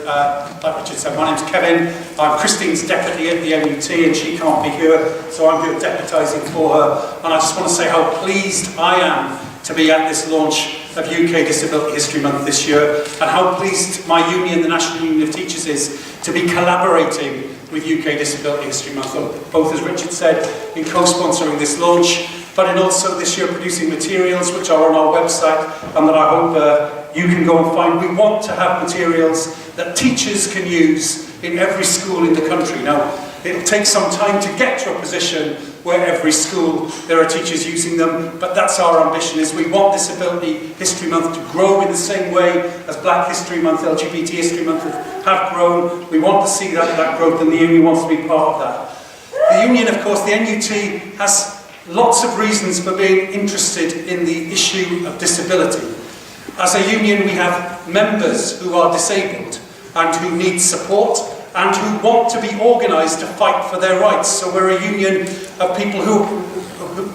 Like Richard said, my name's Kevin. I'm Christine's deputy at the MUT and she can't be here, so I'm here deputising for her. And I just want to say how pleased I am to be at this launch of UK Disability History Month this year, and how pleased my union, the National Union of Teachers, is to be collaborating with UK Disability History Month, both, as Richard said, in co-sponsoring this launch, but in also this year producing materials which are on our website and that I hope you can go and find. We want to have materials that teachers can use in every school in the country. Now, it'll take some time to get to a position where every school there are teachers using them, but that's our ambition. Is we want Disability History Month to grow in the same way as Black History Month, LGBT History Month have grown. We want to see that growth, and the union wants to be part of that. The union, of course, the NUT, has lots of reasons for being interested in the issue of disability. As a union, we have members who are disabled and who need support and who want to be organised to fight for their rights. So we're a union of people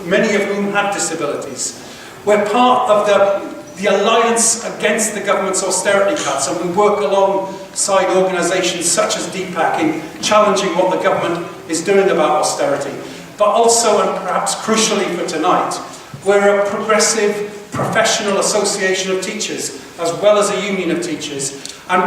many of whom have disabilities. We're part of the alliance against the government's austerity cuts, and we work alongside organisations such as DPAC in challenging what the government is doing about austerity. But also, and perhaps crucially for tonight, we're a progressive professional association of teachers, as well as a union of teachers, and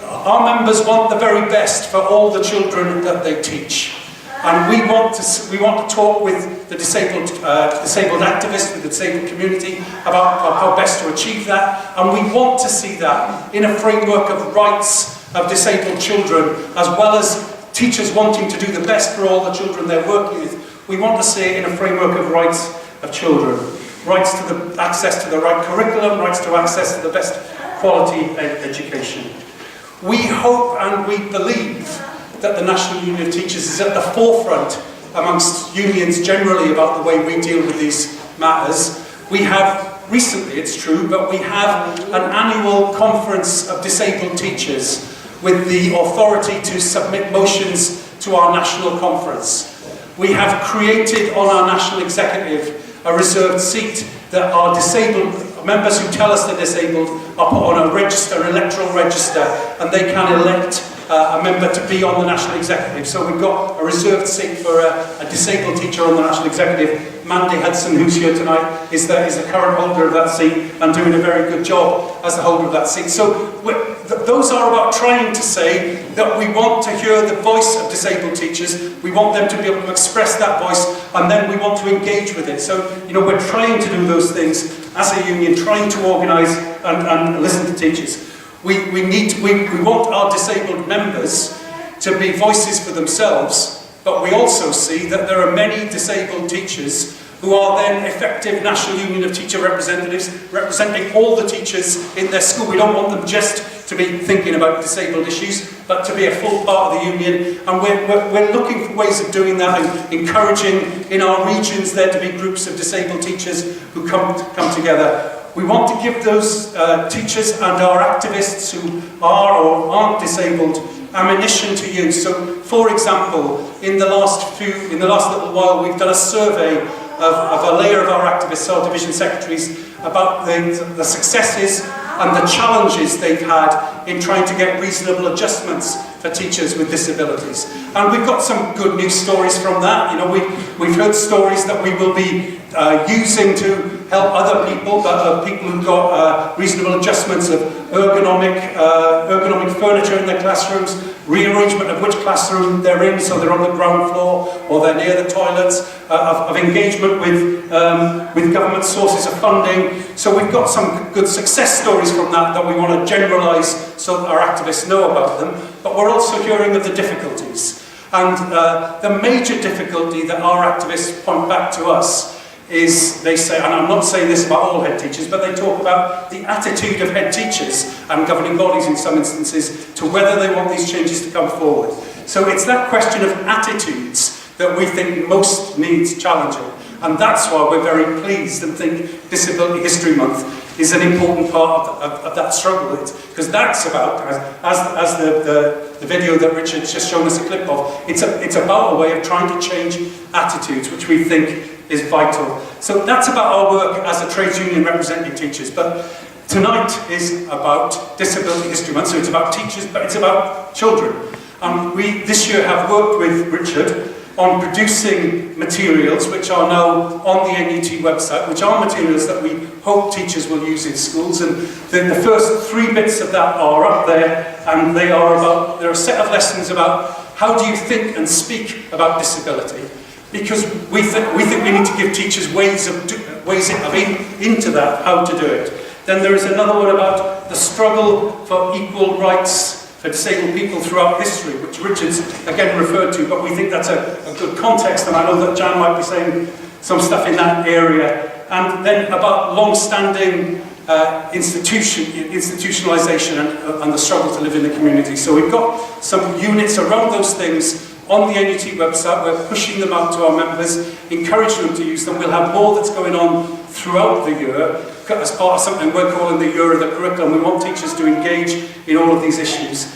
our members want the very best for all the children that they teach. And we want to talk with the disabled activists, with the disabled community about how best to achieve that. And we want to see that in a framework of rights of disabled children, as well as teachers wanting to do the best for all the children they're working with. We want to see it in a framework of rights of children. Rights to the access to the right curriculum, rights to access to the best quality education. We hope and we believe that the National Union of Teachers is at the forefront amongst unions generally about the way we deal with these matters. We have, recently it's true, but we have an annual conference of disabled teachers with the authority to submit motions to our national conference. We have created on our national executive a reserved seat that our disabled members who tell us they're disabled are put on a register, electoral register, and they can elect a member to be on the national executive. So we've got a reserved seat for a disabled teacher on the national executive. Mandy Hudson, who's here tonight, is the current holder of that seat and doing a very good job as the holder of that seat. So those are about trying to say that we want to hear the voice of disabled teachers, we want them to be able to express that voice, and then we want to engage with it. So, we're trying to do those things as a union, trying to organise and listen to teachers. We want our disabled members to be voices for themselves, but we also see that there are many disabled teachers who are then effective National Union of Teacher representatives, representing all the teachers in their school. We don't want them just to be thinking about disabled issues, but to be a full part of the union. And we're looking for ways of doing that and encouraging in our regions there to be groups of disabled teachers who come together. We want to give those teachers and our activists who are or aren't disabled ammunition to use. So, for example, in the last little while, we've done a survey of a layer of our activists, our division secretaries, about the successes and the challenges they've had in trying to get reasonable adjustments for teachers with disabilities. And we've got some good news stories from that. We've heard stories that we will be using to help other people, but people who've got reasonable adjustments of ergonomic furniture in their classrooms, rearrangement of which classroom they're in, so they're on the ground floor or they're near the toilets, of engagement with government sources of funding. So we've got some good success stories from that we want to generalise so that our activists know about them. But we're also hearing of the difficulties. And the major difficulty that our activists point back to us is, they say, and I'm not saying this about all head teachers, but they talk about the attitude of head teachers and governing bodies in some instances to whether they want these changes to come forward. So it's that question of attitudes that we think most needs challenging. And that's why we're very pleased and think Disability History Month is an important part of that struggle. Because that's about, as the video that Richard's just shown us a clip of, it's about a way of trying to change attitudes, which we think is vital. So that's about our work as a trades union representing teachers. But Tonight is about Disability History Month, so it's about teachers, but it's about children. And we this year have worked with Richard on producing materials which are now on the NUT website, which are materials that we hope teachers will use in schools. And the first 3 bits of that are up there, and they're a set of lessons about how do you think and speak about disability. Because we think we need to give teachers ways into that, how to do it. Then there is another one about the struggle for equal rights for disabled people throughout history, which Richard's again referred to, but we think that's a good context, and I know that Jan might be saying some stuff in that area. And then about long-standing institutionalisation and the struggle to live in the community. So we've got some units around those things on the NUT website. We're pushing them out to our members, encouraging them to use them. We'll have more that's going on throughout the year as part of something we're calling the Year of the Curriculum. We want teachers to engage in all of these issues.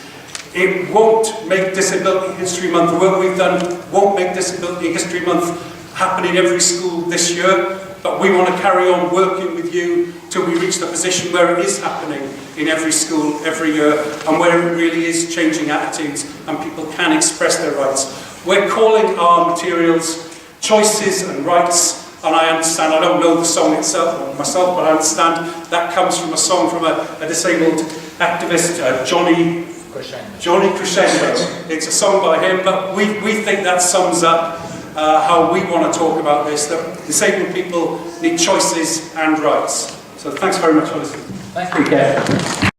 It won't make Disability History Month, the work we've done won't make Disability History Month happen in every school this year, but we want to carry on working with you till we reach the position where it is happening in every school, every year, and where it really is changing attitudes and people can express their rights. We're calling our materials Choices and Rights, and I understand, I don't know the song itself myself, but I understand that comes from a song from a disabled activist, Johnny Crescendo. It's a song by him, but we think that sums up how we want to talk about this, that disabled people need choices and rights. So thanks very much for listening. Thank you, Kev.